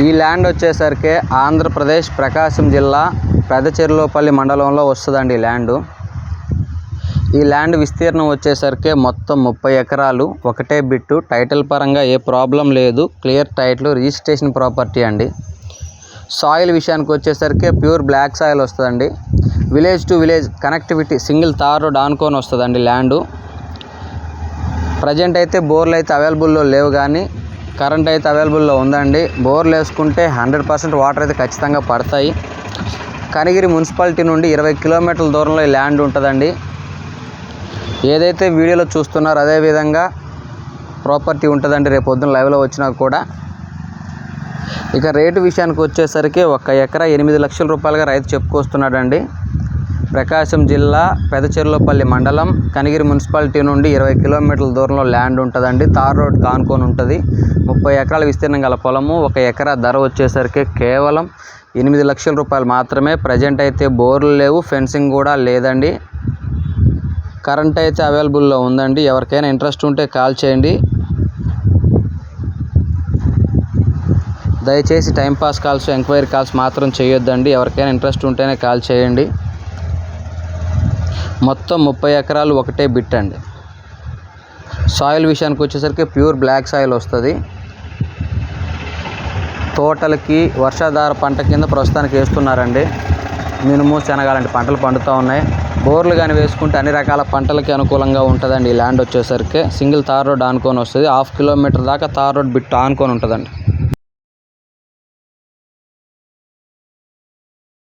ఈ ల్యాండ్ వచ్చేసరికి ఆంధ్రప్రదేశ్ ప్రకాశం జిల్లా పెదచెర్లోపల్లి మండలంలో వస్తుందండి ఈ ల్యాండ్ విస్తీర్ణం వచ్చేసరికి మొత్తం 30 ఎకరాలు, ఒకటే బిట్టు. టైటిల్ పరంగా ఏ ప్రాబ్లం లేదు, క్లియర్ టైటిల్, రిజిస్ట్రేషన్ ప్రాపర్టీ అండి. సాయిల్ విషయానికి వచ్చేసరికి ప్యూర్ బ్లాక్ సాయిల్ వస్తుందండి. Village to village connectivity, single tar road ఆనుకొని వస్తుందండి ల్యాండు. ప్రజెంట్ అయితే బోర్లు అయితే అవైలబుల్లో లేవు, కానీ కరెంట్ అయితే అవైలబుల్లో ఉందండి. బోర్లు వేసుకుంటే 100% వాటర్ అయితే ఖచ్చితంగా పడతాయి. కనిగిరి మున్సిపాలిటీ నుండి 20 కిలోమీటర్ల దూరంలో ఈ ల్యాండ్ ఉంటుందండి. ఏదైతే వీడియోలో చూస్తున్నారో అదే విధంగా ప్రాపర్టీ ఉంటుందండి రేపు పొద్దున్న లైవ్లో వచ్చినా కూడా. ఇక రేటు విషయానికి వచ్చేసరికి 1 ఎకరా 8 లక్షల రూపాయలుగా రైతు చెప్పుకొస్తున్నాడండి. ప్రకాశం జిల్లా పెదచెర్లోపల్లి మండలం, కనిగిరి మున్సిపాలిటీ నుండి 20 కిలోమీటర్ల దూరంలో ల్యాండ్ ఉంటుందండి. తార్ రోడ్ కానుకొని ఉంటుంది. 30 ఎకరాల విస్తీర్ణం గల పొలము. 1 ఎకరా ధర వచ్చేసరికి కేవలం 8 లక్షల రూపాయలు మాత్రమే. ప్రజెంట్ అయితే బోర్లు లేవు, ఫెన్సింగ్ కూడా లేదండి. కరెంట్ అయితే అవైలబుల్లో ఉందండి. ఎవరికైనా ఇంట్రెస్ట్ ఉంటే కాల్ చేయండి. దయచేసి టైంపాస్ కాల్స్, ఎంక్వైరీ కాల్స్ మాత్రం చేయొద్దండి. ఎవరికైనా ఇంట్రెస్ట్ ఉంటేనే కాల్ చేయండి. మొత్తం 30 ఎకరాలు, ఒకటే బిట్ అండి. సాయిల్ విషయానికి వచ్చేసరికి ప్యూర్ బ్లాక్ సాయిల్ వస్తుంది. తోటలకి వర్షాధార పంట కింద ప్రస్తుతానికి వేస్తున్నారండి. మినుము, శనగ లాంటి పంటలు పండుతూ ఉన్నాయి. బోర్లు కానీ వేసుకుంటే అన్ని రకాల పంటలకి అనుకూలంగా ఉంటుందండి. ఈ ల్యాండ్ వచ్చేసరికి సింగిల్ తార్ రోడ్ ఆనుకొని వస్తుంది. 1/2 కిలోమీటర్ దాకా తార్ రోడ్ బిట్ ఆనుకొని ఉంటుందండి.